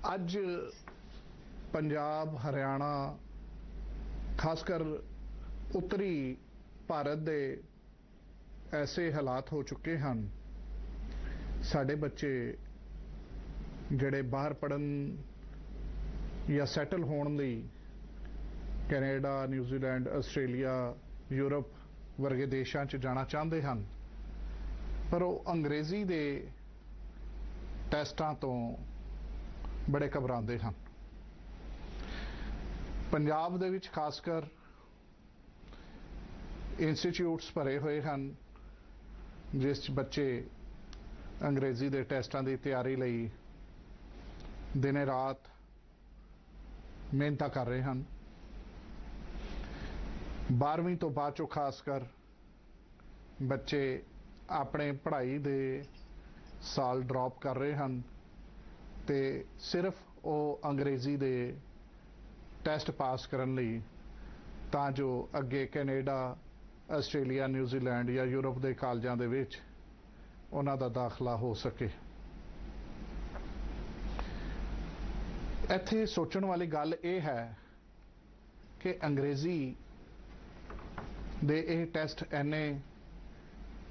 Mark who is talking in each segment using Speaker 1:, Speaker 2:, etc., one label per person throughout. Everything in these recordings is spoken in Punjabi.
Speaker 1: ਅੱਜ ਪੰਜਾਬ ਹਰਿਆਣਾ ਖਾਸਕਰ ਉੱਤਰੀ ਭਾਰਤ ਦੇ ਐਸੇ ਹਾਲਾਤ ਹੋ ਚੁੱਕੇ ਹਨ, ਸਾਡੇ ਬੱਚੇ ਜਿਹੜੇ ਬਾਹਰ ਪੜ੍ਹਨ ਜਾਂ ਸੈਟਲ ਹੋਣ ਲਈ ਕੈਨੇਡਾ, ਨਿਊਜ਼ੀਲੈਂਡ, ਆਸਟ੍ਰੇਲੀਆ, ਯੂਰਪ ਵਰਗੇ ਦੇਸ਼ਾਂ 'ਚ ਜਾਣਾ ਚਾਹੁੰਦੇ ਹਨ, ਪਰ ਉਹ ਅੰਗਰੇਜ਼ੀ ਦੇ ਟੈਸਟਾਂ ਤੋਂ ਬੜੇ ਘਬਰਾਉਂਦੇ ਹਨ। ਪੰਜਾਬ ਦੇ ਵਿੱਚ ਖਾਸ ਕਰ ਇੰਸਟੀਚਿਊਟਸ ਭਰੇ ਹੋਏ ਹਨ ਜਿਸ 'ਚ ਬੱਚੇ ਅੰਗਰੇਜ਼ੀ ਦੇ ਟੈਸਟਾਂ ਦੀ ਤਿਆਰੀ ਲਈ ਦਿਨੇ ਰਾਤ ਮਿਹਨਤਾਂ ਕਰ ਰਹੇ ਹਨ। 12ਵੀਂ ਤੋਂ ਬਾਅਦ ਚੋਂ ਖਾਸ ਕਰ ਬੱਚੇ ਆਪਣੇ ਪੜ੍ਹਾਈ ਦੇ ਸਾਲ ਡ੍ਰੌਪ ਕਰ ਰਹੇ ਹਨ ਤੇ ਸਿਰਫ ਉਹ ਅੰਗਰੇਜ਼ੀ ਦੇ ਟੈਸਟ ਪਾਸ ਕਰਨ ਲਈ ਤਾਂ ਜੋ ਅੱਗੇ ਕੈਨੇਡਾ, ਆਸਟ੍ਰੇਲੀਆ, ਨਿਊਜ਼ੀਲੈਂਡ ਜਾਂ ਯੂਰਪ ਦੇ ਕਾਲਜਾਂ ਦੇ ਵਿੱਚ ਉਹਨਾਂ ਦਾ ਦਾਖਲਾ ਹੋ ਸਕੇ। ਇੱਥੇ ਸੋਚਣ ਵਾਲੀ ਗੱਲ ਇਹ ਹੈ ਕਿ ਅੰਗਰੇਜ਼ੀ ਦੇ ਇਹ ਟੈਸਟ ਇੰਨੇ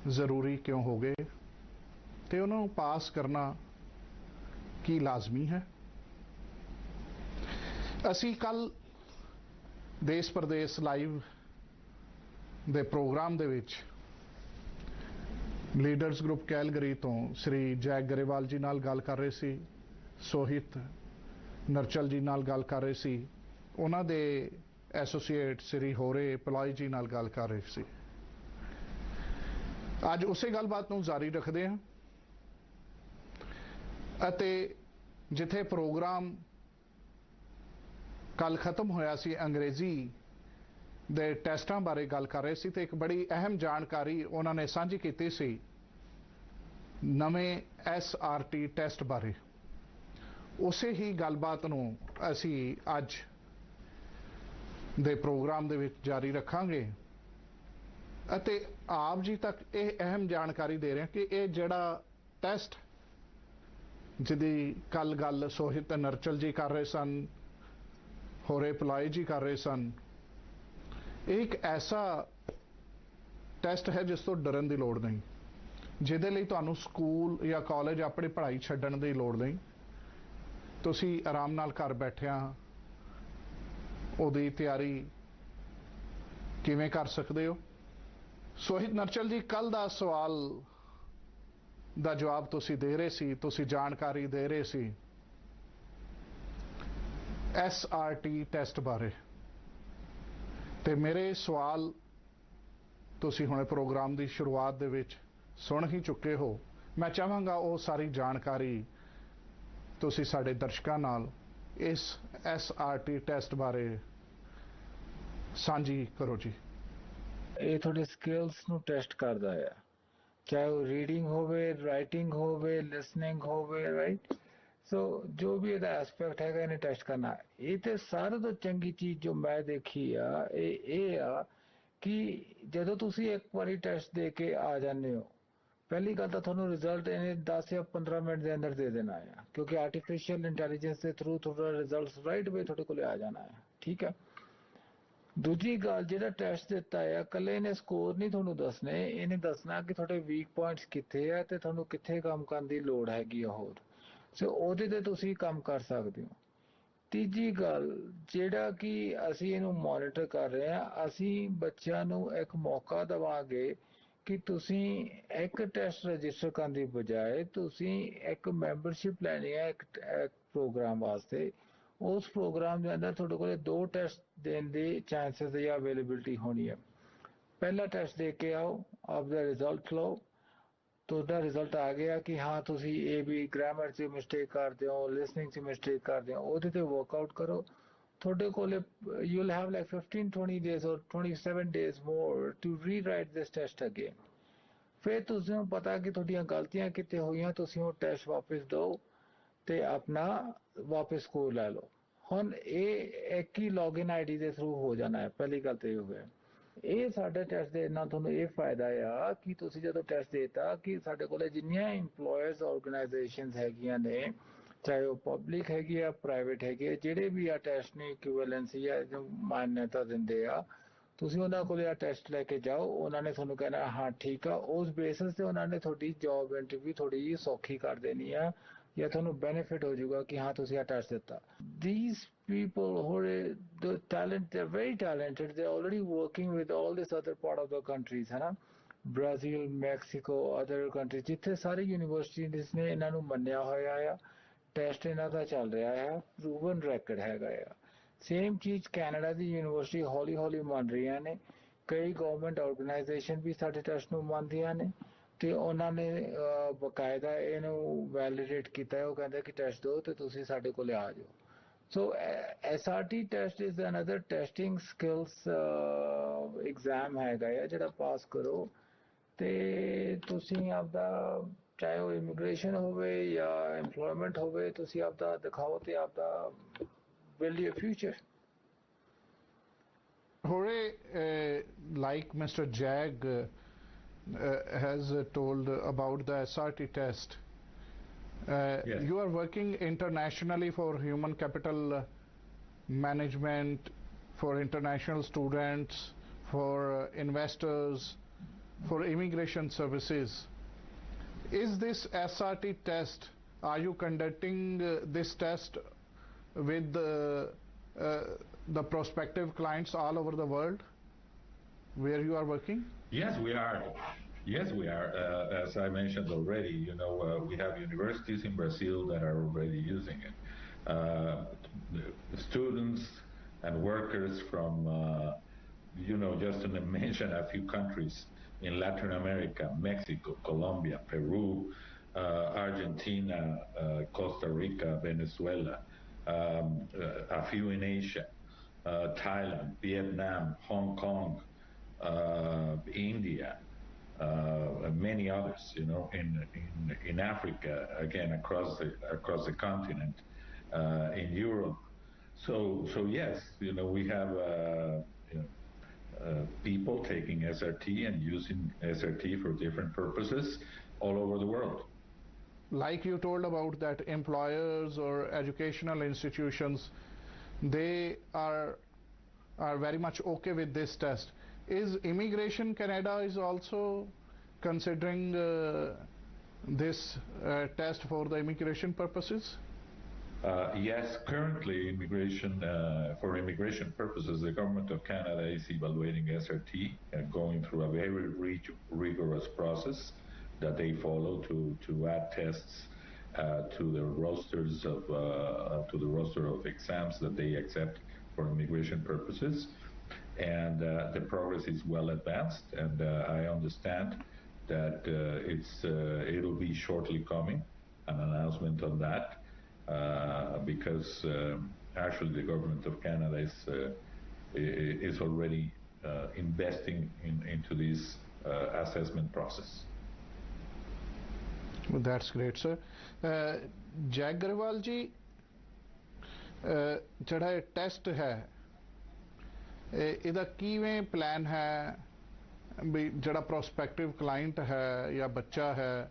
Speaker 1: ਜ਼ਰੂਰੀ ਕਿਉਂ ਹੋ ਗਏ ਤੇ ਉਹਨਾਂ ਨੂੰ ਪਾਸ ਕਰਨਾ ਕੀ ਲਾਜ਼ਮੀ ਹੈ। ਅਸੀਂ ਕੱਲ ਦੇਸ਼ ਪ੍ਰਦੇਸ਼ ਲਾਈਵ ਦੇ ਪ੍ਰੋਗਰਾਮ ਦੇ ਵਿੱਚ ਲੀਡਰਸ ਗਰੁੱਪ ਕੈਲਗਰੀ ਤੋਂ ਸ੍ਰੀ ਜੈਕ ਗਰੇਵਾਲ ਜੀ ਨਾਲ ਗੱਲ ਕਰ ਰਹੇ ਸੀ, ਸੋਹਿਤ ਨਰਚਲ ਜੀ ਨਾਲ ਗੱਲ ਕਰ ਰਹੇ ਸੀ, ਉਹਨਾਂ ਦੇ ਐਸੋਸੀਏਟ ਸ੍ਰੀ ਹੋਰੇ ਪਲਾਈ ਜੀ ਨਾਲ ਗੱਲ ਕਰ ਰਹੇ ਸੀ। ਅੱਜ ਉਸੇ ਗੱਲਬਾਤ ਨੂੰ ਜਾਰੀ ਰੱਖਦੇ ਹਾਂ ਅਤੇ ਜਿੱਥੇ ਪ੍ਰੋਗਰਾਮ ਕੱਲ ਖਤਮ ਹੋਇਆ ਸੀ, ਅੰਗਰੇਜ਼ੀ ਦੇ ਟੈਸਟਾਂ ਬਾਰੇ ਗੱਲ ਕਰ ਰਹੇ ਸੀ ਤੇ ਇੱਕ ਬੜੀ ਅਹਿਮ ਜਾਣਕਾਰੀ ਉਹਨਾਂ ਨੇ ਸਾਂਝੀ ਕੀਤੀ ਸੀ ਨਵੇਂ SRT ਟੈਸਟ ਬਾਰੇ। ਉਸੇ ਹੀ ਗੱਲਬਾਤ ਨੂੰ ਅਸੀਂ ਅੱਜ ਦੇ ਪ੍ਰੋਗਰਾਮ ਦੇ ਵਿੱਚ ਜਾਰੀ ਰੱਖਾਂਗੇ ਅਤੇ ਆਪ ਜੀ ਤੱਕ ਇਹ ਅਹਿਮ ਜਾਣਕਾਰੀ ਦੇ ਰਹੇ ਹਾਂ ਕਿ ਇਹ ਜਿਹੜਾ ਟੈਸਟ ਜਿਹਦੀ ਕੱਲ ਗੱਲ ਸੋਹਿਤ ਨਰਚਲ ਜੀ ਕਰ ਰਹੇ ਸਨ, ਹੋਰੇ ਪਲਾਈ ਜੀ ਕਰ ਰਹੇ ਸਨ, ਇਹ ਇੱਕ ਐਸਾ ਟੈਸਟ ਹੈ ਜਿਸ ਤੋਂ ਡਰਨ ਦੀ ਲੋੜ ਨਹੀਂ, ਜਿਹਦੇ ਲਈ ਤੁਹਾਨੂੰ ਸਕੂਲ ਜਾਂ ਕਾਲਜ ਆਪਣੀ ਪੜ੍ਹਾਈ ਛੱਡਣ ਦੀ ਲੋੜ ਨਹੀਂ। ਤੁਸੀਂ ਆਰਾਮ ਨਾਲ ਘਰ ਬੈਠਿਆਂ ਉਹਦੀ ਤਿਆਰੀ ਕਿਵੇਂ ਕਰ ਸਕਦੇ ਹੋ। ਸੋਹਿਤ ਨਰਚਲ ਜੀ, ਕੱਲ ਦਾ ਸਵਾਲ ਦਾ ਜਵਾਬ ਤੁਸੀਂ ਦੇ ਰਹੇ ਸੀ, ਤੁਸੀਂ ਜਾਣਕਾਰੀ ਦੇ ਰਹੇ ਸੀ SRT ਟੈਸਟ ਬਾਰੇ ਤੇ ਮੇਰੇ ਸਵਾਲ ਤੁਸੀਂ ਹੁਣੇ ਪ੍ਰੋਗਰਾਮ ਦੀ ਸ਼ੁਰੂਆਤ ਦੇ ਵਿੱਚ ਸੁਣ ਹੀ ਚੁੱਕੇ ਹੋ। ਮੈਂ ਚਾਹਾਂਗਾ ਉਹ ਸਾਰੀ ਜਾਣਕਾਰੀ ਤੁਸੀਂ ਸਾਡੇ ਦਰਸ਼ਕਾਂ ਨਾਲ ਇਸ SRT ਟੈਸਟ ਬਾਰੇ ਸਾਂਝੀ ਕਰੋ ਜੀ।
Speaker 2: ਇਹ ਤੁਹਾਡੇ ਸਕਿੱਲਸ ਨੂੰ ਟੈਸਟ ਕਰਦਾ ਹੈ, ਚਾਹੇ ਉਹ ਰੀਡਿੰਗ ਹੋਵੇ, ਰਾਈਟਿੰਗ ਹੋਵੇ, ਲਿਸਨਿੰਗ ਹੋਵੇ, ਰਾਈਟ। ਸੋ ਜੋ ਵੀ ਇਹਦਾ ਐਸਪੈਕਟ ਹੈਗਾ ਇਹਨੇ ਟੈਸਟ ਕਰਨਾ। ਇਹ ਤੇ ਸਾਰੇ ਤੋਂ ਚੰਗੀ ਚੀਜ਼ ਜੋ ਮੈਂ ਦੇਖੀ ਆ ਇਹ ਆ ਕਿ ਜਦੋਂ ਤੁਸੀਂ ਇੱਕ ਵਾਰੀ ਟੈਸਟ ਦੇ ਕੇ ਆ ਜਾਂਦੇ ਹੋ, ਪਹਿਲੀ ਗੱਲ ਤਾਂ ਤੁਹਾਨੂੰ ਰਿਜ਼ਲਟ ਇਹਨੇ 10 ਜਾਂ 15 ਮਿੰਟ ਦੇ ਅੰਦਰ ਦੇ ਦੇਣਾ ਆ, ਕਿਉਂਕਿ ਆਰਟੀਫਿਸ਼ੀਅਲ ਇੰਟੈਲੀਜੈਂਸ ਦੇ ਥਰੂ ਤੁਹਾਡਾ ਰਿਜ਼ਲਟ ਰਾਈਟ ਵੇ ਤੁਹਾਡੇ ਕੋਲ ਆ ਜਾਣਾ ਹੈ, ਠੀਕ ਹੈ। ਦੂਜੀ ਗੱਲ, ਜਿਹੜਾ ਟੈਸਟ ਦਿੱਤਾ ਆ ਇਕੱਲੇ ਇਹਨੇ ਸਕੋਰ ਨਹੀਂ ਤੁਹਾਨੂੰ ਦੱਸਣੇ, ਇਹਨੇ ਦੱਸਣਾ ਕਿ ਤੁਹਾਡੇ ਵੀਕ ਪੁਆਇੰਟਸ ਕਿੱਥੇ ਆ ਤੇ ਤੁਹਾਨੂੰ ਕਿੱਥੇ ਕੰਮ ਕਰਨ ਦੀ ਲੋੜ ਹੈਗੀ ਆ ਹੋਰ, ਸੋ ਉਹਦੇ ਤੇ ਤੁਸੀਂ ਕੰਮ ਕਰ ਸਕਦੇ ਹੋ। ਤੀਜੀ ਗੱਲ, ਜਿਹੜਾ ਕਿ ਅਸੀਂ ਇਹਨੂੰ ਮੋਨੀਟਰ ਕਰ ਰਹੇ ਹਾਂ, ਅਸੀਂ ਬੱਚਿਆਂ ਨੂੰ ਇੱਕ ਮੌਕਾ ਦੇਵਾਂਗੇ ਕਿ ਤੁਸੀਂ ਇੱਕ ਟੈਸਟ ਰਜਿਸਟਰ ਕਰਨ ਦੀ ਬਜਾਏ ਤੁਸੀਂ ਇੱਕ ਮੈਂਬਰਸ਼ਿਪ ਲੈਣੀ ਹੈ ਇੱਕ ਪ੍ਰੋਗਰਾਮ ਵਾਸਤੇ। ਉਸ ਪ੍ਰੋਗਰਾਮ ਦੇ ਅੰਦਰ ਤੁਹਾਡੇ ਕੋਲ 2 ਟੈਸਟ ਦੇਣ ਦੀ ਚਾਂਸਸ ਜਾਂ ਅਵੇਲੇਬਿਲਿਟੀ ਹੋਣੀ ਹੈ। ਪਹਿਲਾ ਟੈਸਟ ਦੇ ਕੇ ਆਓ, ਆਪਦਾ ਰਿਜ਼ਲਟ ਲਓ, ਤੁਹਾਡਾ ਰਿਜ਼ਲਟ ਆ ਗਿਆ ਕਿ ਹਾਂ ਤੁਸੀਂ ਇਹ ਵੀ ਗ੍ਰਾਮਰ 'ਚ ਮਿਸਟੇਕ ਕਰਦੇ ਹੋ, ਲਿਸਨਿੰਗ 'ਚ ਮਿਸਟੇਕ ਕਰਦੇ ਹੋ, ਉਹਦੇ ਤੇ ਵਰਕਆਊਟ ਕਰੋ। ਤੁਹਾਡੇ ਕੋਲ you will have like 15-20 days or 27 days more to rewrite this test again। ਫਿਰ ਤੁਸੀਂ ਪਤਾ ਕਿ ਤੁਹਾਡੀਆਂ ਗਲਤੀਆਂ ਕਿੱਥੇ ਹੋਈਆਂ, ਤੁਸੀਂ ਉਹ ਟੈਸਟ ਵਾਪਸ ਦਿਓ ਤੇ ਆਪਣਾ ਵਾਪਸ ਸਕੋਰ ਲੈ ਲਓ। ਹੁਣ ਇਹ ਇੱਕ ਹੀ ਲੌਗਇਨ ਆਈਡੀ ਦੇ ਥਰੂ ਹੋ ਜਾਣਾ ਹੈ, ਪਹਿਲੀ ਗੱਲ ਤਾਂ ਇਹ ਹੋਇਆ। ਇਹ ਸਾਡੇ ਟੈਸਟ ਦੇ ਨਾਲ ਤੁਹਾਨੂੰ ਇਹ ਫਾਇਦਾ ਆ ਕਿ ਤੁਸੀਂ ਜਦੋਂ ਟੈਸਟ ਦੇਤਾ ਕਿ ਸਾਡੇ ਕੋਲ ਜਿੰਨੀਆਂ ਇੰਪਲੋਇਰਸ ਆਰਗੇਨਾਈਜੇਸ਼ਨਸ ਹੈਗੀਆਂ ਨੇ, ਚਾਹੇ ਉਹ ਪਬਲਿਕ ਹੈਗੀ ਆ ਪ੍ਰਾਈਵੇਟ ਹੈਗੇ ਆ, ਜਿਹੜੇ ਵੀ ਆ ਟੈਸਟ ਨੇ ਇਕੁਇਵੈਲੈਂਸੀ ਆ ਜੋ ਮਾਨਤਾ ਦਿੰਦੇ ਆ, ਤੁਸੀਂ ਉਹਨਾਂ ਕੋਲੇ ਆ ਟੈਸਟ ਲੈ ਕੇ ਜਾਓ, ਉਹਨਾਂ ਨੇ ਤੁਹਾਨੂੰ ਕਹਿਣਾ ਹਾਂ ਠੀਕ ਆ, ਉਸ ਬੇਸਿਸ ਤੇ ਉਹਨਾਂ ਨੇ ਤੁਹਾਡੀ ਜੌਬ ਇੰਟਰਵਿਊ ਥੋੜੀ ਜਿਹੀ ਸੌਖੀ ਕਰ ਦੇਣੀ ਆ, ਜਾਂ ਤੁਹਾਨੂੰ ਬੈਨੀਫਿਟ ਹੋ ਜਾਊਗਾ ਕਿ ਹਾਂ ਤੁਸੀਂ ਆ ਟੈਸਟ ਦਿੱਤਾ। These people who are the talent, they're very talented, they're already working with all this other part of the countries, है ना, ਬ੍ਰਾਜ਼ੀਲ, ਮੈਕਸੀਕੋ, ਅਦਰ ਕੰਟਰੀ, ਜਿੱਥੇ ਸਾਰੀ ਯੂਨੀਵਰਸਿਟੀਜ਼ ਨੇ ਇਹਨਾਂ ਨੂੰ ਮੰਨਿਆ ਹੋਇਆ ਆ, ਟੈਸਟ ਇਹਨਾਂ ਦਾ ਚੱਲ ਰਿਹਾ ਆ, ਪ੍ਰੂਵਨ ਰੈਕਡ ਹੈਗਾ ਆ। ਸੇਮ ਚੀਜ਼ ਕੈਨੇਡਾ ਦੀ ਯੂਨੀਵਰਸਿਟੀ ਹੌਲੀ ਹੌਲੀ ਮੰਨ ਰਹੀਆਂ ਨੇ, ਕਈ ਗਵਰਨਮੈਂਟ ਆਰਗੇਨਾਈਜੇਸ਼ਨ ਵੀ ਸਾਡੇ ਟੈਸਟ ਨੂੰ ਮੰਨਦੀਆਂ ਨੇ, ਤੇ ਉਹਨਾਂ ਨੇ ਬਕਾਇਦਾ ਇਹਨੂੰ ਵੈਲੀਡੇਟ ਕੀਤਾ, ਉਹ ਕਹਿੰਦੇ ਕਿ ਟੈਸਟ ਦਿਓ ਤੇ ਤੁਸੀਂ ਸਾਡੇ ਕੋਲ ਆ ਜਾਓ। ਸੋ SRT test is another testing skills exam ਹੈਗਾ ਆ, ਜਿਹੜਾ ਪਾਸ ਕਰੋ ਤੇ ਤੁਸੀਂ ਆਪਦਾ, ਚਾਹੇ ਉਹ ਇਮੀਗ੍ਰੇਸ਼ਨ ਹੋਵੇ ਜਾਂ ਐਮਪਲੋਇਮੈਂਟ ਹੋਵੇ, ਤੁਸੀਂ ਆਪਦਾ ਦਿਖਾਓ ਤੇ ਆਪਦਾ build your future.
Speaker 1: Hore, like Mr. Jag has told about the SRT test,
Speaker 3: Yes.
Speaker 1: you are working internationally for human capital management, for international students, for investors, for immigration services. Is this SRT test, are you conducting this test with the prospective clients all over the world where you are working?
Speaker 3: Yes, we are. Yes, we are. As I mentioned already, we have universities in Brazil that are already using it. The students and workers from, just to mention a few countries in Latin America, Mexico, Colombia, Peru, Argentina, Costa Rica, Venezuela, a few in Asia, Thailand, Vietnam, Hong Kong, India, many others, in Africa, again across the continent, in Europe. So yes, we have people taking SRT and using SRT for different purposes all over the world.
Speaker 1: Like you told about that employers or educational institutions, they are very much okay with this test. Is Immigration Canada is also considering this test for the immigration purposes?
Speaker 3: Yes, currently for immigration purposes, the government of Canada is evaluating SRT and going through a very rigorous process that they follow to add tests to the roster of exams that they accept for immigration purposes. And the progress is well advanced, and I understand that it'll be shortly coming, an announcement on that, because actually the government of Canada is already investing into this assessment process.
Speaker 1: Well, that's great, sir. Jag Garwal ji, ਜਿਹੜਾ ਇਹ ਟੈਸਟ ਹੈ ਇਹਦਾ ਕਿਵੇਂ ਪਲਾਨ ਹੈ ਵੀ ਜਿਹੜਾ ਪ੍ਰੋਸਪੈਕਟਿਵ ਕਲਾਇੰਟ ਹੈ ਜਾਂ ਬੱਚਾ ਹੈ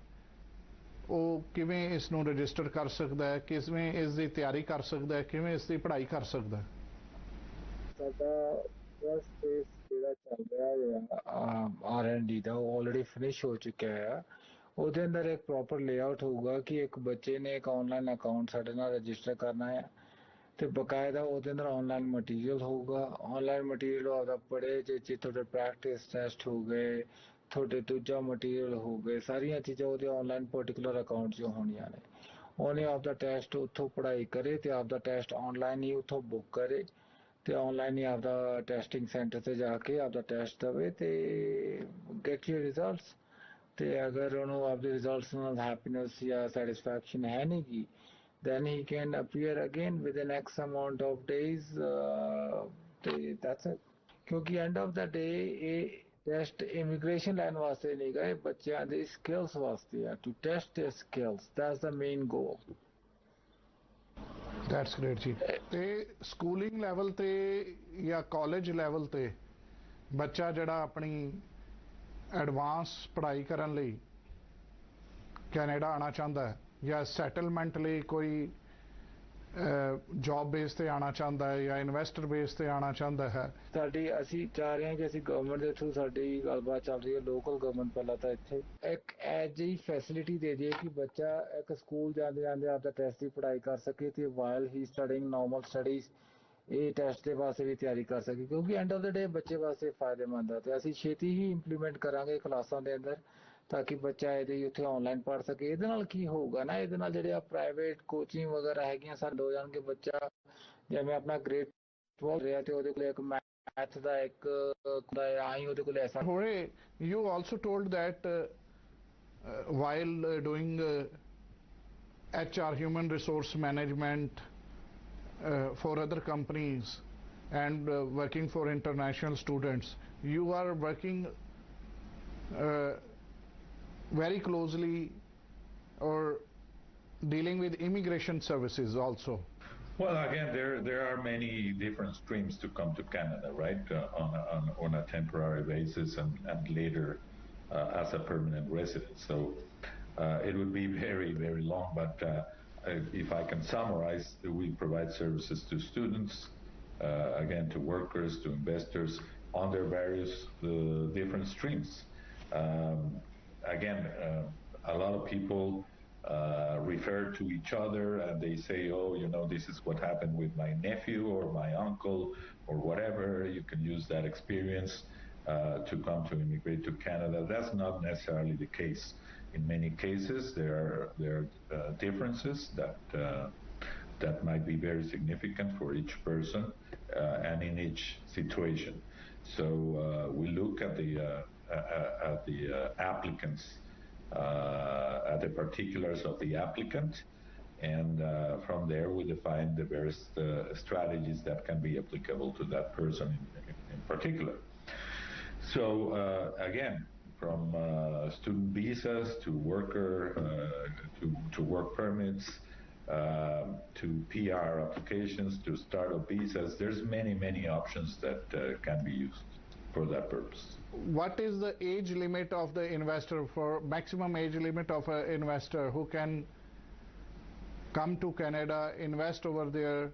Speaker 1: ਉਹ ਕਿਵੇਂ ਇਸ ਨੂੰ ਰਜਿਸਟਰ ਕਰ ਸਕਦਾ ਹੈ, ਕਿਵੇਂ ਇਸ ਦੀ ਤਿਆਰੀ ਕਰ ਸਕਦਾ ਹੈ, ਕਿਵੇਂ ਇਸ ਦੀ ਪੜ੍ਹਾਈ ਕਰ ਸਕਦਾ ਹੈ?
Speaker 2: ਸਾਡਾ ਫਸਟ ਫੇਸ ਜਿਹੜਾ ਚੱਲ ਰਿਹਾ ਹੈ R&D ਦਾ, ਉਹ ਆਲਰੇਡੀ ਫਿਨਿਸ਼ ਹੋ ਚੁੱਕਿਆ ਹੈ। ਉਹਦੇ ਅੰਦਰ ਇੱਕ ਪ੍ਰੋਪਰ ਲੇਆਊਟ ਹੋਊਗਾ ਕਿ ਇੱਕ ਬੱਚੇ ਨੇ ਇੱਕ ਆਨਲਾਈਨ ਅਕਾਊਂਟ ਸਾਡੇ ਨਾਲ ਰਜਿਸਟਰ ਕਰਨਾ ਹੈ, ਤੇ ਬਕਾਇਦਾ ਉਹਦੇ ਅੰਦਰ ਆਨਲਾਈਨ ਮਟੀਰੀਅਲ ਹੋਊਗਾ। ਆਨਲਾਈਨ ਮਟੀਰੀਅਲ ਆਪਦਾ ਪੜ੍ਹੇ, ਜੇ ਤੁਹਾਡੇ ਪ੍ਰੈਕਟਿਸ ਟੈਸਟ ਹੋ ਗਏ, ਤੁਹਾਡੇ ਦੂਜਾ ਮਟੀਰੀਅਲ ਹੋ ਗਏ, ਸਾਰੀਆਂ ਚੀਜ਼ਾਂ ਉਹਦੇ ਆਨਲਾਈਨ ਪਰਟੀਕੂਲਰ ਅਕਾਊਂਟ 'ਚ ਹੋਣੀਆਂ ਨੇ। ਉਹਨੇ ਆਪਦਾ ਟੈਸਟ ਉੱਥੋਂ ਪੜ੍ਹਾਈ ਕਰੇ ਤੇ ਆਪਦਾ ਟੈਸਟ ਆਨਲਾਈਨ ਹੀ ਉੱਥੋਂ ਬੁੱਕ ਕਰੇ ਤੇ ਆਨਲਾਈਨ ਹੀ ਆਪਦਾ ਟੈਸਟਿੰਗ ਸੈਂਟਰ ਤੇ ਜਾ ਕੇ ਆਪਦਾ ਟੈਸਟ ਦੇਵੇ ਤੇ ਗੈਟ ਯੂਰ ਰਿਜ਼ਲਟਸ। ਤੇ ਅਗਰ ਉਹਨੂੰ ਆਪਦੇ ਰਿਜ਼ਲਟਸ ਨਾਲ ਹੈਪੀਨੈਸ ਜਾਂ ਸੈਟਿਸਫੈਕਸ਼ਨ ਹੈ ਨਹੀਂ ਗੀ, then he can appear again within X amount of days. That's it. ਕਿਉਂਕਿ end of the day ਇਹ ਟੈਸਟ ਇਮੀਗ੍ਰੇਸ਼ਨ ਲੈਣ ਵਾਸਤੇ ਨਹੀਂ ਗਏ, ਬੱਚਿਆਂ ਦੇ ਸਕਿੱਲਸ ਵਾਸਤੇ ਆ, to test their skills. That's the main goal.
Speaker 1: That's great ਜੀ। ਤੇ ਸਕੂਲਿੰਗ ਲੈਵਲ ਤੇ ਜਾਂ ਕਾਲਜ ਲੈਵਲ ਤੇ ਬੱਚਾ ਜਿਹੜਾ ਆਪਣੀ ਐਡਵਾਂਸ ਪੜ੍ਹਾਈ ਕਰਨ ਲਈ ਕੈਨੇਡਾ ਆਉਣਾ ਚਾਹੁੰਦਾ ਹੈ ਜਾਂ ਸੈਟਲਮੈਂਟ ਲਈ ਕੋਈ ਜੌਬ ਬੇਸ ਤੇ ਆਣਾ ਚਾਹੁੰਦਾ ਹੈ ਜਾਂ ਇਨਵੈਸਟਰ ਬੇਸ ਤੇ ਆਣਾ ਚਾਹੁੰਦਾ ਹੈ?
Speaker 2: ਸਾਡੀ ਅਸੀਂ ਚਾਹ ਰਹੇ ਹਾਂ ਕਿ ਅਸੀਂ ਗਵਰਨਮੈਂਟ ਦੇ ਥਰੂ ਸਾਡੀ ਗੱਲਬਾਤ ਚੱਲ ਰਹੀ ਹੈ ਲੋਕਲ ਗਵਰਨਮੈਂਟ ਪਹਿਲਾਂ ਤਾਂ ਇੱਥੇ ਇੱਕ ਐਜੀ ਫੈਸਿਲਿਟੀ ਦੇ ਜੇ ਕਿ ਬੱਚਾ ਇੱਕ ਸਕੂਲ ਜਾਂਦੇ ਜਾਂਦੇ ਆਪਦਾ ਟੈਸਟ ਦੀ ਪੜ੍ਹਾਈ ਕਰ ਸਕੇ ਤੇ ਵਾਈਲ ਹੀ ਸਟੱਡਿੰਗ ਨਾਰਮਲ ਸਟੱਡੀਜ਼ ਇਹ ਟੈਸਟ ਦੇ ਵਾਸਤੇ ਵੀ ਤਿਆਰੀ ਕਰ ਸਕੇ ਕਿਉਂਕਿ ਐਂਡ ਆਫ ਦ ਡੇ ਬੱਚੇ ਵਾਸਤੇ ਫਾਇਦੇਮੰਦ ਹੈ ਤੇ ਅਸੀਂ ਛੇਤੀ ਹੀ ਇੰਪਲੀਮੈਂਟ ਕਰਾਂਗੇ ਕਲਾਸਾਂ ਦੇ ਅੰਦਰ ਤਾਂ ਕਿ ਬੱਚਾ ਇਹਦੇ ਉੱਥੇ ਆਨਲਾਈਨ ਪੜ੍ਹ ਸਕੇ। ਇਹਦੇ ਨਾਲ ਕੀ ਹੋਊਗਾ ਨਾ ਇਹਦੇ ਨਾਲ ਜਿਹੜੇ ਆ ਪ੍ਰਾਈਵੇਟ ਕੋਚਿੰਗ ਵਗੈਰਾ ਹੈਗੀਆਂ ਸਾਡੇ ਹੋ ਜਾਣਗੇ ਬੱਚਾ ਜਿਵੇਂ ਆਪਣਾ ਗ੍ਰੇਡ 12 ਰਿਹਾ ਤੇ ਉਹਦੇ ਕੋਲ ਇੱਕ ਮੈਥ ਦਾ ਇੱਕ ਆਈ ਉਹਦੇ ਕੋਲ ਐਸਾ
Speaker 1: ਹੋਰੇ you also told that while doing HR human resource management for other companies and working for international students, you are working very closely or dealing with immigration services also.
Speaker 3: Well, again, there are many different streams to come to Canada, right? On a temporary basis and later as a permanent resident. So it would be very, very long, but if I can summarize, we provide services to students, again, to workers, to investors on their various different streams. Again, a lot of people refer to each other and they say, oh, you know, this is what happened with my nephew or my uncle or whatever. You can use that experience to come to immigrate to Canada. That's not necessarily the case. In many cases, there are differences that might be very significant for each person and in each situation. So we look at the applicants, at the particulars of the applicant, and from there we define the various strategies that can be applicable to that person in particular. So again, from student visas to to work permits, to PR applications, to startup visas, there's many options that can be used for that purpose.
Speaker 1: What is the age limit of the investor, for maximum age limit of an investor who can come to Canada, invest over there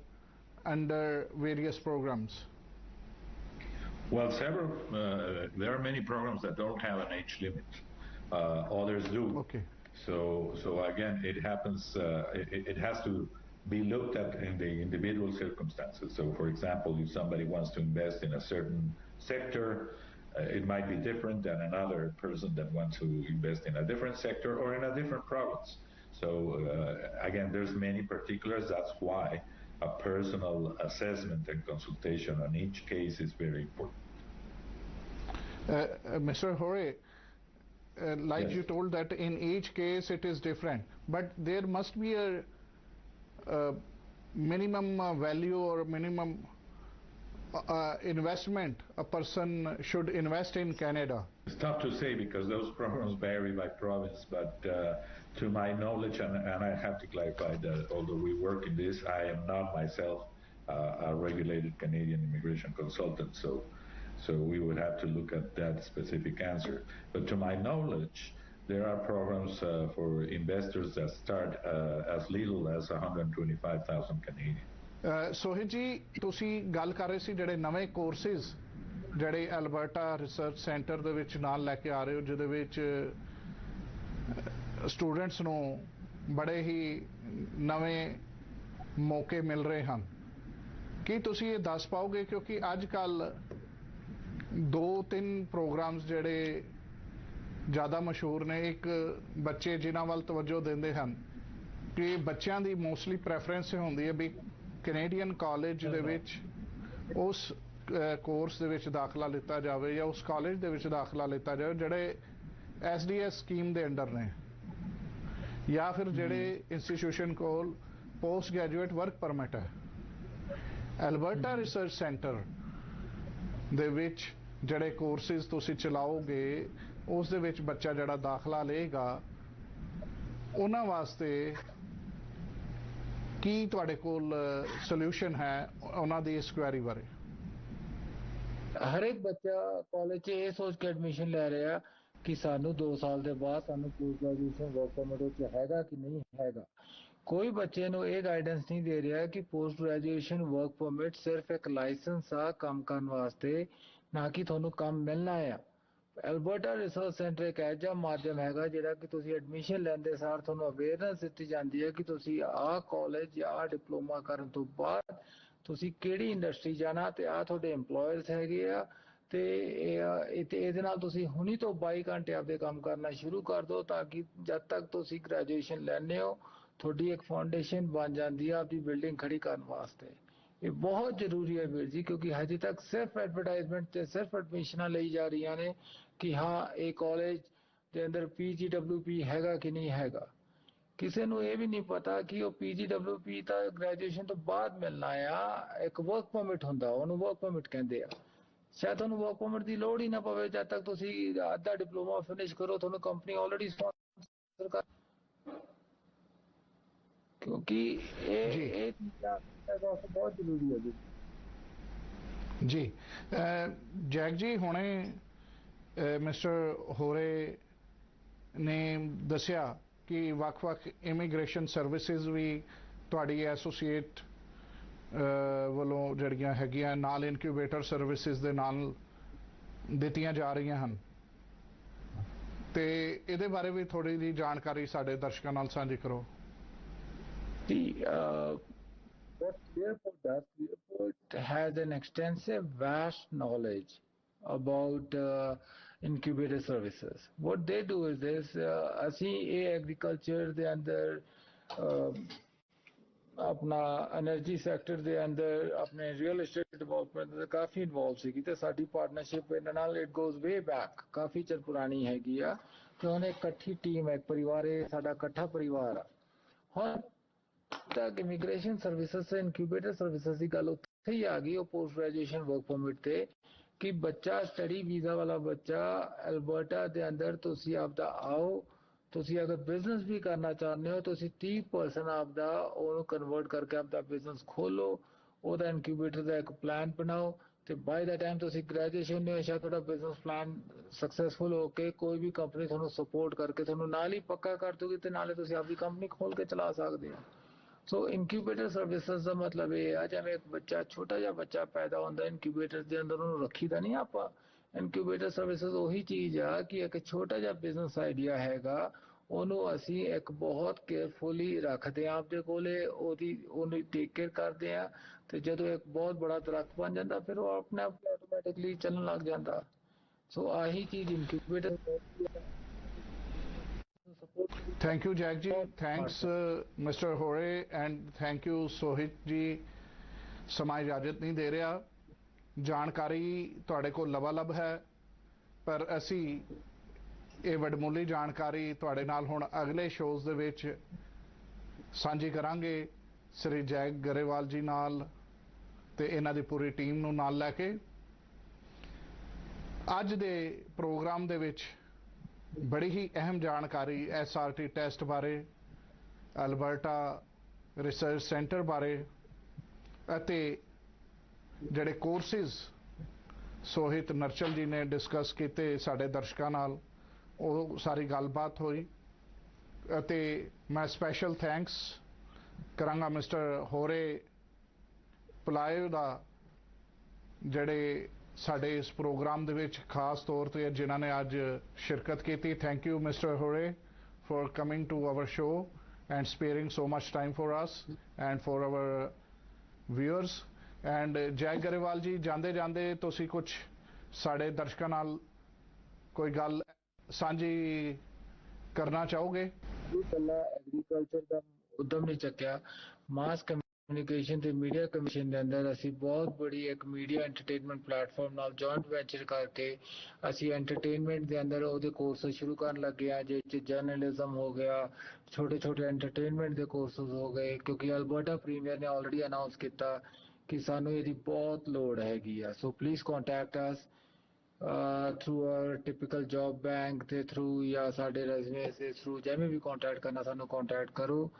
Speaker 1: under various programs?
Speaker 3: Well, there are many programs that don't have an age limit. Others do.
Speaker 1: Okay.
Speaker 3: So again, it happens. It has to be looked at in the individual circumstances. So, for example, if somebody wants to invest in a certain sector, it might be different than another person that wants to invest in a different sector or in a different province. So again, there's many particulars. That's why a personal assessment and consultation on each case is very important.
Speaker 1: Mr. Hore, like
Speaker 3: Yes.
Speaker 1: you told that in each case it is different, but there must be a minimum value or minimum investment a person should invest in Canada.
Speaker 3: It's tough to say because those programs vary by province, but to my knowledge, and I have to clarify that although we work in this, I am not myself a regulated Canadian immigration consultant, so we would have to look at that specific answer. But to my knowledge, there are programs for investors that start as little as 125,000 Canadian.
Speaker 1: ਸੋਹਿਤ ਜੀ, ਤੁਸੀਂ ਗੱਲ ਕਰ ਰਹੇ ਸੀ ਜਿਹੜੇ ਨਵੇਂ ਕੋਰਸਿਸ ਜਿਹੜੇ ਐਲਬਰਟਾ ਰਿਸਰਚ ਸੈਂਟਰ ਦੇ ਵਿੱਚ ਨਾਲ ਲੈ ਕੇ ਆ ਰਹੇ ਹੋ, ਜਿਹਦੇ ਵਿੱਚ ਸਟੂਡੈਂਟਸ ਨੂੰ ਬੜੇ ਹੀ ਨਵੇਂ ਮੌਕੇ ਮਿਲ ਰਹੇ ਹਨ, ਕੀ ਤੁਸੀਂ ਇਹ ਦੱਸ ਪਾਓਗੇ? ਕਿਉਂਕਿ ਅੱਜ ਕੱਲ੍ਹ 2-3 ਪ੍ਰੋਗਰਾਮਸ ਜਿਹੜੇ ਜ਼ਿਆਦਾ ਮਸ਼ਹੂਰ ਨੇ, ਇੱਕ ਬੱਚੇ ਜਿਨ੍ਹਾਂ ਵੱਲ ਤਵੱਜੋ ਦਿੰਦੇ ਹਨ ਕਿ ਬੱਚਿਆਂ ਦੀ ਮੋਸਟਲੀ ਪ੍ਰੈਫਰੈਂਸ ਹੁੰਦੀ ਹੈ ਵੀ ਕੈਨੇਡੀਅਨ ਕਾਲਜ ਦੇ ਵਿੱਚ ਉਸ ਕੋਰਸ ਦੇ ਵਿੱਚ ਦਾਖਲਾ ਲਿੱਤਾ ਜਾਵੇ ਜਾਂ ਉਸ ਕਾਲਜ ਦੇ ਵਿੱਚ ਦਾਖਲਾ ਲਿੱਤਾ ਜਾਵੇ ਜਿਹੜੇ SDS ਸਕੀਮ ਦੇ ਅੰਡਰ ਨੇ, ਜਾਂ ਫਿਰ ਜਿਹੜੇ ਇੰਸਟੀਟਿਊਸ਼ਨ ਕੋਲ ਪੋਸਟ ਗ੍ਰੈਜੂਏਟ ਵਰਕ ਪਰਮਿਟ ਹੈ। ਐਲਬਰਟਾ ਰਿਸਰਚ ਸੈਂਟਰ ਦੇ ਵਿੱਚ ਜਿਹੜੇ ਕੋਰਸਿਸ ਤੁਸੀਂ ਚਲਾਓਗੇ ਉਸ ਦੇ ਵਿੱਚ ਬੱਚਾ ਜਿਹੜਾ ਦਾਖਲਾ ਲਏਗਾ ਉਹਨਾਂ ਵਾਸਤੇ ਕੀ ਤੁਹਾਡੇ ਕੋਲ ਸੋਲੂਸ਼ਨ ਹੈ ਉਹਨਾਂ ਦੀ ਇਸ ਕੁਐਰੀ ਬਾਰੇ?
Speaker 2: ਹਰੇਕ ਬੱਚਾ ਕਾਲਜ 'ਚ ਇਹ ਸੋਚ ਕੇ ਐਡਮਿਸ਼ਨ ਲੈ ਰਿਹਾ ਕਿ ਸਾਨੂੰ 2 ਸਾਲ ਦੇ ਬਾਅਦ ਸਾਨੂੰ ਪੋਸਟ ਗ੍ਰੈਜੂਏਸ਼ਨ ਵਰਕ ਪਰਮਿਟ ਵਿੱਚ ਹੈਗਾ ਕਿ ਨਹੀਂ ਹੈਗਾ। ਕੋਈ ਬੱਚੇ ਨੂੰ ਇਹ ਗਾਈਡੈਂਸ ਨਹੀਂ ਦੇ ਰਿਹਾ ਕਿ ਪੋਸਟ ਗ੍ਰੈਜੂਏਸ਼ਨ ਵਰਕ ਪਰਮਿਟ ਸਿਰਫ ਇੱਕ ਲਾਇਸੈਂਸ ਆ ਕੰਮ ਕਰਨ ਵਾਸਤੇ, ਨਾ ਕਿ ਤੁਹਾਨੂੰ ਕੰਮ ਮਿਲਣਾ ਆ। ਐਲਬਰਟਾ ਰਿਸਰਚ ਸੈਂਟਰ ਇੱਕ ਇਹੋ ਜਿਹਾ ਮਾਧਿਅਮ ਹੈਗਾ ਜਿਹੜਾ ਕਿ ਤੁਸੀਂ ਐਡਮਿਸ਼ਨ ਲੈਂਦੇ ਸਾਰ ਤੁਹਾਨੂੰ ਅਵੇਅਰਨੈਸ ਦਿੱਤੀ ਜਾਂਦੀ ਹੈ ਕਿ ਤੁਸੀਂ ਆਹ ਕਾਲਜ ਜਾਂ ਆਹ ਡਿਪਲੋਮਾ ਕਰਨ ਤੋਂ ਬਾਅਦ ਤੁਸੀਂ ਕਿਹੜੀ ਇੰਡਸਟਰੀ ਜਾਣਾ ਤੇ ਆਹ ਤੁਹਾਡੇ EMPLOYERS ਹੈਗੇ ਆ ਤੇ ਇਹਦੇ ਨਾਲ ਤੁਸੀਂ ਹੁਣੀ ਤੋਂ 22 ਘੰਟੇ ਆਪਦੇ ਕੰਮ ਕਰਨਾ ਸ਼ੁਰੂ ਕਰ ਦਿਓ ਤਾਂ ਕਿ ਜਦ ਤੱਕ ਤੁਸੀਂ ਗ੍ਰੈਜੂਏਸ਼ਨ ਲੈਣੇ ਹੋ ਤੁਹਾਡੀ ਇੱਕ ਫਾਊਂਡੇਸ਼ਨ ਬਣ ਜਾਂਦੀ ਹੈ ਆਪਦੀ ਬਿਲਡਿੰਗ ਖੜੀ ਕਰਨ ਵਾਸਤੇ। ਇਹ ਬਹੁਤ ਜ਼ਰੂਰੀ ਹੈ ਵੀਰ ਜੀ, ਕਿਉਂਕਿ ਹਜੇ ਤੱਕ ਸਿਰਫ ਐਡਵਰਟਾਈਜ਼ਮੈਂਟ ਤੇ ਸਿਰਫ ਐਡਮਿਸ਼ਨਾਂ ਲਈ ਜਾ ਰਹੀਆਂ ਨੇ ਕਿ ਹਾਂ ਇਹ ਕਾਲਜ ਦੇ ਅੰਦਰ PGWP ਹੈਗਾ ਕਿ ਨਹੀਂ ਹੈਗਾ। ਕਿਸੇ ਨੂੰ ਇਹ ਵੀ ਨਹੀਂ ਪਤਾ ਕਿ ਉਹ PGWP ਤਾਂ ਗ੍ਰੈਜੂਏਸ਼ਨ ਤੋਂ ਬਾਅਦ ਮਿਲਣਾ ਆ, ਇੱਕ ਵਰਕ ਪਰਮਿਟ ਹੁੰਦਾ, ਉਹਨੂੰ ਵਰਕ ਪਰਮਿਟ ਕਹਿੰਦੇ ਆ। ਸ਼ਾਇਦ ਤੁਹਾਨੂੰ ਵਰਕ ਪਰਮਿਟ ਦੀ ਲੋੜ ਹੀ ਨਾ ਪਵੇ ਜਦ ਤੱਕ ਤੁਸੀਂ ਅੱਧਾ ਡਿਪਲੋਮਾ ਫਿਨਿਸ਼ ਕਰੋ, ਤੁਹਾਨੂੰ ਕੰਪਨੀ ਆਲਰੇਡੀ ਸਪਾਂਸਰ ਕਰ, ਕਿਉਂਕਿ ਇਹ ਚੀਜ਼ਾਂ ਬਹੁਤ ਜ਼ਰੂਰੀ ਹੈ ਜੀ।
Speaker 1: ਜੀ ਜੈਕ ਜੀ, ਹੁਣੇ ਮਿਸਟਰ ਹੋਰੇ ਨੇ ਦੱਸਿਆ ਕਿ ਵੱਖ-ਵੱਖ ਇਮੀਗ੍ਰੇਸ਼ਨ ਸਰਵਿਸਿਜ਼ ਵੀ ਤੁਹਾਡੀ ਐਸੋਸੀਏਟ ਵੱਲੋਂ ਜਿਹੜੀਆਂ ਹੈਗੀਆਂ ਨਾਲ ਇਨਕਿਊਬੇਟਰ ਸਰਵਿਸਿਜ਼ ਦੇ ਨਾਲ ਦਿੱਤੀਆਂ ਜਾ ਰਹੀਆਂ ਹਨ, ਤੇ ਇਹਦੇ ਬਾਰੇ ਵੀ ਥੋੜੀ ਜਿਹੀ ਜਾਣਕਾਰੀ ਸਾਡੇ ਦਰਸ਼ਕਾਂ ਨਾਲ ਸਾਂਝੀ ਕਰੋ।
Speaker 2: What Clearport does, Clearport has an extensive, vast knowledge about incubator services. What they do is this, ਅਸੀਂ ਇਹ ਐਗਰੀਕਲਚਰ ਦੇ ਅੰਦਰ ਆਪਣਾ એનર્ਜੀ ਸੈਕਟਰ ਦੇ ਅੰਦਰ ਆਪਣੇ ਰੀਅਲ ਏਸਟੇਟ ਡਿਵੈਲਪਮੈਂਟ ਦੇ ਕਾਫੀ ਇਨਵੋਲਵ ਸੀਗੀ ਤੇ ਸਾਡੀ ਪਾਰਟਨਰਸ਼ਿਪ ਇਹਨਾਂ ਨਾਲ ਇਟ ਗੋਜ਼ ਵੇ ਬੈਕ, ਕਾਫੀ ਚਿਰ ਪੁਰਾਣੀ ਹੈਗੀ ਆ ਤੇ ਹੁਣ ਇੱਕ ਇਕੱਠੀ ਟੀਮ ਹੈ, ਪਰਿਵਾਰ ਇਹ ਸਾਡਾ ਇਕੱਠਾ ਪਰਿਵਾਰ ਆ। ਹੁਣ ਤੱਕ ਇਮੀਗ੍ਰੇਸ਼ਨ ਸਰਵਿਸਿਜ਼ ਤੇ ਇਨਕਿਊਬੇਟਰ ਸਰਵਿਸਿਜ਼ ਦੀ ਗੱਲ ਉੱਥੇ ਹੀ ਆ ਗਈ ਉਹ ਪੋਸਟ ਗ੍ਰੈਜੂਏਸ਼ਨ ਵਰਕ ਪਰਮਿਟ ਤੇ ਕਿ ਬੱਚਾ ਸਟੱਡੀ ਵੀਜ਼ਾ ਵਾਲਾ ਬੱਚਾ ਐਲਬਰਟਾ ਦੇ ਅੰਦਰ ਤੁਸੀਂ ਆਪਦਾ ਆਓ, ਤੁਸੀਂ ਅਗਰ ਬਿਜ਼ਨਸ ਵੀ ਕਰਨਾ ਚਾਹੁੰਦੇ ਹੋ ਤੁਸੀਂ 30% ਆਪਦਾ ਉਹਨੂੰ ਕਨਵਰਟ ਕਰਕੇ ਆਪਦਾ ਬਿਜ਼ਨਸ ਖੋਲੋ, ਉਹਦਾ ਇਨਕਿਊਬੇਟਰ ਦਾ ਇੱਕ ਪਲਾਨ ਬਣਾਓ ਤੇ ਬਾਈ ਦਾ ਟਾਈਮ ਤੁਸੀਂ ਗ੍ਰੈਜੂਏਸ਼ਨ ਨੇ ਸ਼ਾਇਦ ਤੁਹਾਡਾ ਬਿਜ਼ਨਸ ਪਲਾਨ ਸਕਸੈਸਫੁਲ ਹੋ ਕੇ ਕੋਈ ਵੀ ਕੰਪਨੀ ਤੁਹਾਨੂੰ ਸਪੋਰਟ ਕਰਕੇ ਤੁਹਾਨੂੰ ਨਾਲ ਹੀ ਪੱਕਾ ਕਰ ਦੂਗੀ ਤੇ ਨਾਲੇ ਤੁਸੀਂ ਆਪਦੀ ਕੰਪਨੀ ਖੋਲ ਕੇ ਚਲਾ ਸਕਦੇ ਹੋ। ਸੋ ਇਨਕਿਊਬੇਟਰ ਸਰਵਿਸਿਜ਼ ਦਾ ਮਤਲਬ ਇਹ ਆ ਜਿਵੇਂ ਇੱਕ ਬੱਚਾ ਛੋਟਾ ਜਿਹਾ ਬੱਚਾ ਪੈਦਾ ਹੁੰਦਾ ਇਨਕਿਊਬੇਟਰ ਦੇ ਅੰਦਰ ਉਹਨੂੰ ਰੱਖੀਦਾ ਨਹੀਂ ਆਪਾਂ। ਇਨਕਿਊਬੇਟਰ ਸਰਵਿਸਿਜ਼ ਉਹੀ ਚੀਜ਼ ਆ ਕਿ ਇੱਕ ਛੋਟਾ ਜਿਹਾ ਬਿਜ਼ਨਸ ਆਈਡੀਆ ਹੈਗਾ, ਉਹਨੂੰ ਅਸੀਂ ਇੱਕ ਬਹੁਤ ਕੇਅਰਫੁਲੀ ਰੱਖਦੇ ਹਾਂ ਆਪਦੇ ਕੋਲੇ, ਉਹਨੂੰ ਟੇਕ ਕੇਅਰ ਕਰਦੇ ਆ ਤੇ ਜਦੋਂ ਇੱਕ ਬਹੁਤ ਬੜਾ ਦਰਖਤ ਬਣ ਜਾਂਦਾ ਫਿਰ ਉਹ ਆਪਣੇ ਆਪ ਆਟੋਮੈਟਿਕਲੀ ਚੱਲਣ ਲੱਗ ਜਾਂਦਾ। ਸੋ ਆਹੀ ਚੀਜ਼ incubator
Speaker 1: thank you Jack ji, thanks mister Hore and thank you Sohit ji. ਸਮਾਂ ਇਜਾਜ਼ਤ ਨਹੀਂ ਦੇ ਰਿਹਾ, ਜਾਣਕਾਰੀ ਤੁਹਾਡੇ ਕੋਲ ਲਬਾਲਬ ਹੈ, ਪਰ ਅਸੀਂ ਇਹ ਵਡਮੁੱਲੀ ਜਾਣਕਾਰੀ ਤੁਹਾਡੇ ਨਾਲ ਹੁਣ ਅਗਲੇ ਸ਼ੋਜ਼ ਦੇ ਵਿੱਚ ਸਾਂਝੀ ਕਰਾਂਗੇ ਸ੍ਰੀ ਜੈਕ ਗਰੇਵਾਲ ਜੀ ਨਾਲ ਤੇ ਇਹਨਾਂ ਦੀ ਪੂਰੀ ਟੀਮ ਨੂੰ ਨਾਲ ਲੈ ਕੇ। ਅੱਜ ਦੇ ਪ੍ਰੋਗਰਾਮ ਦੇ ਵਿੱਚ ਬੜੀ ਹੀ ਅਹਿਮ ਜਾਣਕਾਰੀ SRT ਟੈਸਟ ਬਾਰੇ, ਐਲਬਰਟਾ ਰਿਸਰਚ ਸੈਂਟਰ ਬਾਰੇ ਅਤੇ ਜਿਹੜੇ ਕੋਰਸਿਸ ਸੋਹਿਤ ਨਰਚਲ ਜੀ ਨੇ ਡਿਸਕਸ ਕੀਤੇ ਸਾਡੇ ਦਰਸ਼ਕਾਂ ਨਾਲ, ਉਹ ਸਾਰੀ ਗੱਲਬਾਤ ਹੋਈ। ਅਤੇ ਮੈਂ ਸਪੈਸ਼ਲ ਥੈਂਕਸ ਕਰਾਂਗਾ ਮਿਸਟਰ ਹੋਰੇ ਪਲਾਇਓ ਦਾ, ਜਿਹੜੇ ਸਾਡੇ ਇਸ ਪ੍ਰੋਗਰਾਮ ਦੇ ਵਿੱਚ ਖਾਸ ਤੌਰ ਤੇ ਜਿਨ੍ਹਾਂ ਨੇ ਅੱਜ ਸ਼ਿਰਕਤ ਕੀਤੀ। Thank you mister Hore for coming to our show and sparing so much time for us and for our viewers. And Jack Grewal ji, ਜਾਂਦੇ ਜਾਂਦੇ ਤੁਸੀਂ ਕੁਝ ਸਾਡੇ ਦਰਸ਼ਕਾਂ ਨਾਲ ਕੋਈ ਗੱਲ ਸਾਂਝੀ ਕਰਨਾ ਚਾਹੋਗੇ?
Speaker 2: ਪਹਿਲਾਂ ਐਗਰੀਕਲਚਰ ਦਾ ਉਦਮ ਨਹੀਂ ਚੱਕਿਆ, ਮਾਸ ਕਮਿਊਨੀਕੇਸ਼ਨ ਤੇ ਮੀਡੀਆ ਕਮਿਸ਼ਨ ਦੇ ਅੰਦਰ ਅਸੀਂ ਬਹੁਤ ਬੜੀ ਇੱਕ ਮੀਡੀਆ ਐਂਟਰਟੇਨਮੈਂਟ ਪਲੇਟਫਾਰਮ ਨਾਲ ਜੁਆਇੰਟ ਵੈਂਚਰ ਕਰਕੇ ਅਸੀਂ ਐਂਟਰਟੇਨਮੈਂਟ ਦੇ ਅੰਦਰ ਉਹਦੇ ਕੋਰਸ ਸ਼ੁਰੂ ਕਰਨ ਲੱਗੇ ਆ, ਜਿਸ 'ਚ ਜਰਨਲਿਜ਼ਮ ਹੋ ਗਿਆ, ਛੋਟੇ ਛੋਟੇ ਐਂਟਰਟੇਨਮੈਂਟ ਦੇ ਕੋਰਸਿਸ ਹੋ ਗਏ, ਕਿਉਂਕਿ ਅਲਬਰਟਾ ਪ੍ਰੀਮੀਅਰ ਨੇ ਆਲਰੇਡੀ ਅਨਾਉਂਸ ਕੀਤਾ ਕਿ ਸਾਨੂੰ ਇਹਦੀ ਬਹੁਤ ਲੋੜ ਹੈਗੀ ਆ। So please contact us through our typical job bank ਦੇ ਥਰੂ ਜਾਂ ਸਾਡੇ ਰੈਜ਼ੂਮੇ ਦੇ ਥਰੂ, ਜਿਵੇਂ ਵੀ ਕੰਟੈਕਟ ਕਰਨਾ ਸਾਨੂੰ ਕੰਟੈਕਟ ਕਰੋ।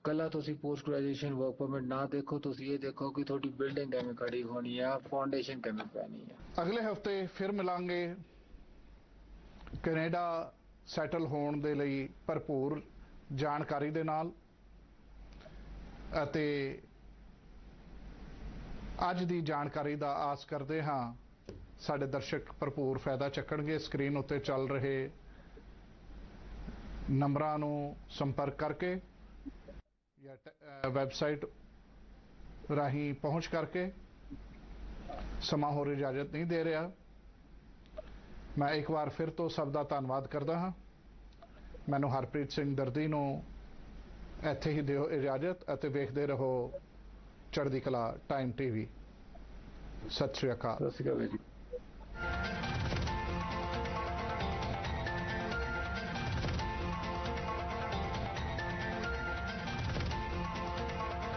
Speaker 2: ਕੱਲਾ ਤੁਸੀਂ ਪੋਸਟ ਗ੍ਰੈਜੂਏਸ਼ਨ ਵਰਕ ਪਰਮਿਟ ਨਾ ਦੇਖੋ, ਤੁਸੀਂ ਇਹ ਦੇਖੋ ਕਿ ਤੁਹਾਡੀ ਬਿਲਡਿੰਗ ਕਿਵੇਂ ਖੜੀ ਹੋਣੀ ਆ, ਫਾਊਂਡੇਸ਼ਨ ਕਿਵੇਂ ਪੈਣੀ ਆ।
Speaker 1: ਅਗਲੇ ਹਫਤੇ ਫਿਰ ਮਿਲਾਂਗੇ ਕੈਨੇਡਾ ਸੈਟਲ ਹੋਣ ਦੇ ਲਈ ਭਰਪੂਰ ਜਾਣਕਾਰੀ ਦੇ ਨਾਲ। ਅਤੇ ਅੱਜ ਦੀ ਜਾਣਕਾਰੀ ਦਾ ਆਸ ਕਰਦੇ ਹਾਂ ਸਾਡੇ ਦਰਸ਼ਕ ਭਰਪੂਰ ਫਾਇਦਾ ਚੱਕਣਗੇ। ਸਕਰੀਨ ਉੱਤੇ ਚੱਲ ਰਹੇ ਨੰਬਰਾਂ ਨੂੰ ਸੰਪਰਕ ਕਰਕੇ ਜਾਂ ਵੈਬਸਾਈਟ ਰਾਹੀਂ ਪਹੁੰਚ ਕਰਕੇ। ਸਮਾਂ ਹੋਰ ਇਜਾਜ਼ਤ ਨਹੀਂ ਦੇ ਰਿਹਾ। ਮੈਂ ਇੱਕ ਵਾਰ ਫਿਰ ਤੋਂ ਸਭ ਦਾ ਧੰਨਵਾਦ ਕਰਦਾ ਹਾਂ। ਮੈਨੂੰ ਹਰਪ੍ਰੀਤ ਸਿੰਘ ਦਰਦੀ ਨੂੰ ਇੱਥੇ ਹੀ ਦਿਓ ਇਜਾਜ਼ਤ ਅਤੇ ਵੇਖਦੇ ਰਹੋ ਚੜ੍ਹਦੀ ਕਲਾ ਟਾਈਮ TV। ਸਤਿ ਸ਼੍ਰੀ ਅਕਾਲ।
Speaker 2: ਸਤਿ ਸ਼੍ਰੀ ਅਕਾਲ ਜੀ।